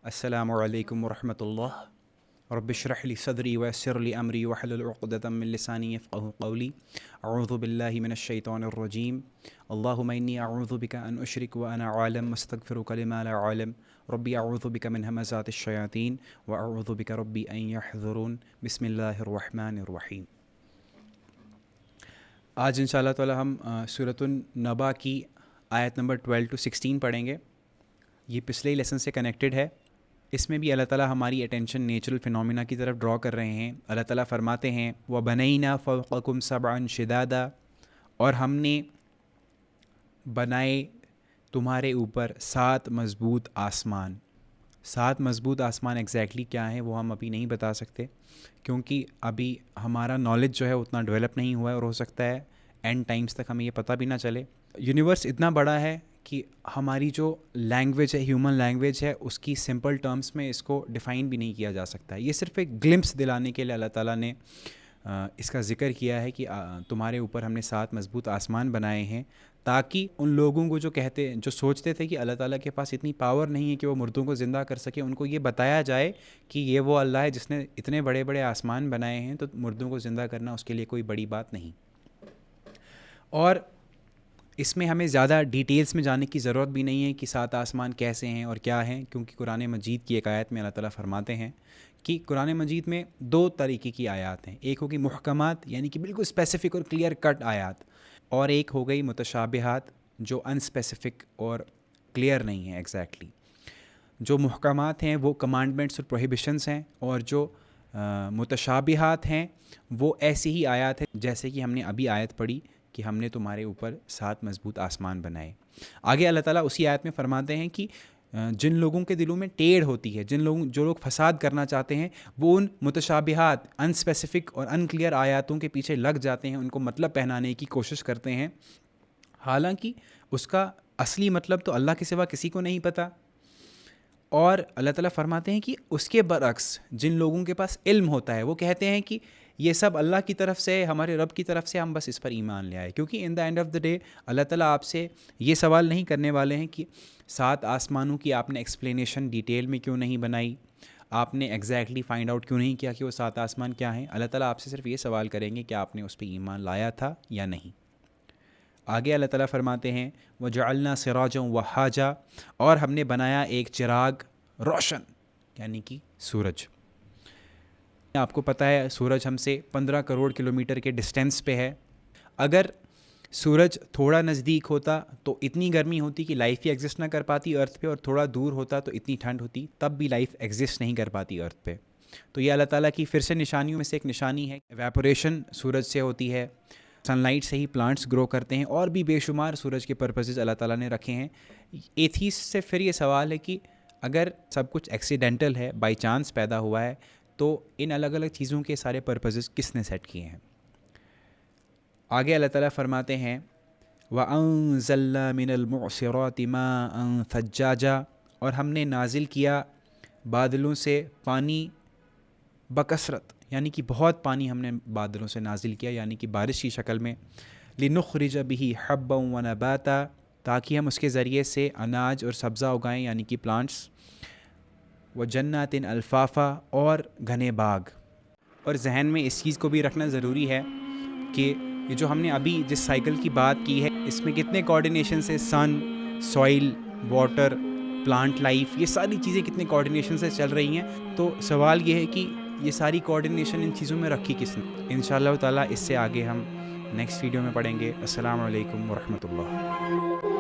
السلام علیکم ورحمۃ اللہ۔ رب اشرح لی صدری ویسر لی امری واحلل عقدۃ من لسانی یفقہوا قولی۔ اعوذ باللہ من الشیطان الرجیم۔ اللہم انی اعوذ بک ان اشرک وانا عالم واستغفرک لما لا اعلم۔ ربی اعوذ بک من ہمزات الشیاطین واعوذ بک ربی ان یحضرون۔ بسم اللہ الرحمن الرحیم۔ آج انشاءاللہ تعالی ہم سورۃ النبا کی آیت نمبر 12 to 16 پڑھیں گے۔ یہ پچھلے لیسن سے کنیکٹڈ ہے۔ اس میں بھی اللہ تعالیٰ ہماری اٹینشن نیچرل فینومینا کی طرف ڈرا کر رہے ہیں۔ اللہ تعالیٰ فرماتے ہیں وَبَنَيْنَا فَوْقَكُمْ سَبْعًا شِدَادًا، اور ہم نے بنائے تمہارے اوپر 7 مضبوط آسمان۔ 7 مضبوط آسمان ایگزیکٹلی کیا ہیں وہ ہم ابھی نہیں بتا سکتے، کیونکہ ابھی ہمارا نالج جو ہے اتنا ڈیولپ نہیں ہوا ہے، اور ہو سکتا ہے اینڈ ٹائمز تک ہمیں یہ پتہ بھی نہ چلے۔ یونیورس اتنا بڑا ہے کہ ہماری جو لینگویج ہے، ہیومن لینگویج ہے، اس کی سمپل ٹرمز میں اس کو ڈیفائن بھی نہیں کیا جا سکتا ہے۔ یہ صرف ایک گلمپس دلانے کے لیے اللہ تعالیٰ نے اس کا ذکر کیا ہے کہ تمہارے اوپر ہم نے 7 مضبوط آسمان بنائے ہیں، تاکہ ان لوگوں کو جو سوچتے تھے کہ اللہ تعالیٰ کے پاس اتنی پاور نہیں ہے کہ وہ مردوں کو زندہ کر سکے، ان کو یہ بتایا جائے کہ یہ وہ اللہ ہے جس نے اتنے بڑے بڑے آسمان بنائے ہیں، تو مردوں کو زندہ کرنا اس کے لیے کوئی بڑی بات نہیں۔ اور اس میں ہمیں زیادہ ڈیٹیلز میں جانے کی ضرورت بھی نہیں ہے کہ 7 آسمان کیسے ہیں اور کیا ہیں، کیونکہ قرآن مجید کی ایک آیت میں اللہ تعالیٰ فرماتے ہیں کہ قرآن مجید میں 2 طریقے کی آیات ہیں۔ ایک ہوگی محکمات، یعنی کہ بالکل اسپیسیفک اور کلیئر کٹ آیات، اور ایک ہو گئی متشابہات، جو انسپیسیفک اور کلیئر نہیں ہیں ایگزیکٹلی۔ جو محکمات ہیں وہ کمانڈمنٹس اور پروہیبیشنس ہیں، اور جو متشابہات ہیں وہ ایسی ہی آیات ہیں جیسے کہ ہم نے ابھی آیت پڑھی کہ ہم نے تمہارے اوپر 7 مضبوط آسمان بنائے۔ آگے اللہ تعالیٰ اسی آیت میں فرماتے ہیں کہ جن لوگوں کے دلوں میں ٹیڑھ ہوتی ہے، جو لوگ فساد کرنا چاہتے ہیں، وہ ان متشابہات، انسپیسیفک اور انکلیئر آیاتوں کے پیچھے لگ جاتے ہیں، ان کو مطلب پہنانے کی کوشش کرتے ہیں، حالانکہ اس کا اصلی مطلب تو اللہ کے سوا کسی کو نہیں پتہ۔ اور اللہ تعالیٰ فرماتے ہیں کہ اس کے برعکس جن لوگوں کے پاس علم ہوتا ہے وہ کہتے ہیں کہ یہ سب اللہ کی طرف سے، ہمارے رب کی طرف سے، ہم بس اس پر ایمان لے آئے، کیونکہ in the end of the day اللہ تعالیٰ آپ سے یہ سوال نہیں کرنے والے ہیں کہ 7 آسمانوں کی آپ نے ایکسپلینیشن ڈیٹیل میں کیوں نہیں بنائی، آپ نے ایگزیکٹلی فائنڈ آؤٹ کیوں نہیں کیا کہ وہ 7 آسمان کیا ہیں۔ اللہ تعالیٰ آپ سے صرف یہ سوال کریں گے کہ آپ نے اس پہ ایمان لایا تھا یا نہیں۔ آگے اللہ تعالیٰ فرماتے ہیں وَجَعَلْنَا سِرَاجًا وَهَّاجًا، اور ہم نے بنایا ایک چراغ روشن، یعنی کہ سورج۔ آپ کو پتہ ہے سورج ہم سے 15 کروڑ کلومیٹر کے ڈسٹینس پہ ہے۔ اگر سورج تھوڑا نزدیک ہوتا تو اتنی گرمی ہوتی کہ لائف ہی ایگزسٹ نہ کر پاتی ارتھ پہ، اور تھوڑا دور ہوتا تو اتنی ٹھنڈ ہوتی تب بھی لائف ایگزسٹ نہیں کر پاتی ارتھ پہ۔ تو یہ اللہ تعالیٰ کی پھر سے نشانیوں میں سے ایک نشانی ہے۔ ایویپوریشن سورج سے ہوتی ہے، سن لائٹ سے ہی پلانٹس گرو کرتے ہیں، اور بھی بے شمار سورج کے پرپسز اللہ تعالیٰ نے رکھے ہیں۔ ایتھیسٹ سے پھر یہ سوال ہے کہ اگر سب کچھ ایکسیڈنٹل ہے، بائی چانس پیدا ہوا ہے، تو ان الگ الگ چیزوں کے سارے پرپسز کس نے سیٹ کیے ہیں؟ آگے اللہ تعالیٰ فرماتے ہیں وَأَنزَلْنَا مِنَ الْمُعْصِرَاتِ مَاءً ثَجَّاجًا، اور ہم نے نازل کیا بادلوں سے پانی بکثرت، یعنی کہ بہت پانی ہم نے بادلوں سے نازل کیا، یعنی کہ بارش کی شکل میں، لِنُخْرِجَ بِهِ حَبًّا وَنَبَاتًا، تاکہ ہم اس کے ذریعے سے اناج اور سبزہ اگائیں، یعنی کہ پلانٹس، وَجَنَّاتٍ الْفَافًا، اور گھنے باغ۔ اور ذہن میں اس چیز کو بھی رکھنا ضروری ہے کہ یہ جو ہم نے ابھی جس سائیکل کی بات کی ہے، اس میں کتنے کوآرڈینیشن سے سن، سوئل، واٹر، پلانٹ لائف، یہ ساری چیزیں کتنے کوآرڈینیشن سے چل رہی ہیں۔ تو سوال یہ ہے کہ یہ ساری کوآرڈینیشن ان چیزوں میں رکھی کس نے؟ انشاءاللہ تعالیٰ اس سے آگے ہم نیکسٹ ویڈیو میں پڑھیں گے۔ السلام علیکم ورحمۃ اللہ۔